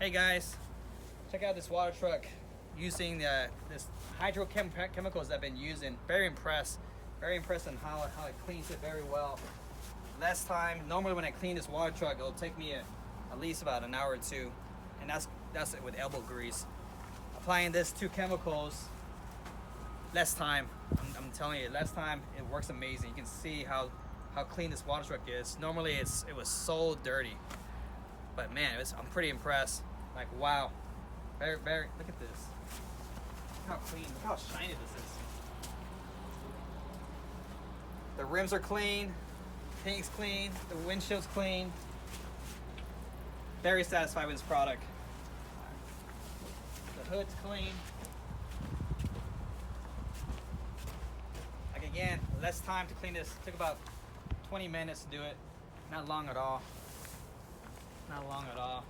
Hey guys, check out this water truck using this Hydro-Chem chemicals I've been using. Very impressed on how it cleans it very well. Last time, normally when I clean this water truck, it'll take me at least about an hour or two, and that's it with elbow grease. Applying this two chemicals, less time. I'm telling you, less time, it works amazing. You can see how clean this water truck is. Normally it was so dirty, but man, I'm pretty impressed. Like, wow, very, look at this. Look how clean, look how shiny this is. The rims are clean, paint's clean, the windshield's clean. Very satisfied with this product. The hood's clean. Like, again, less time to clean this. It took about 20 minutes to do it. Not long at all. Not long at all.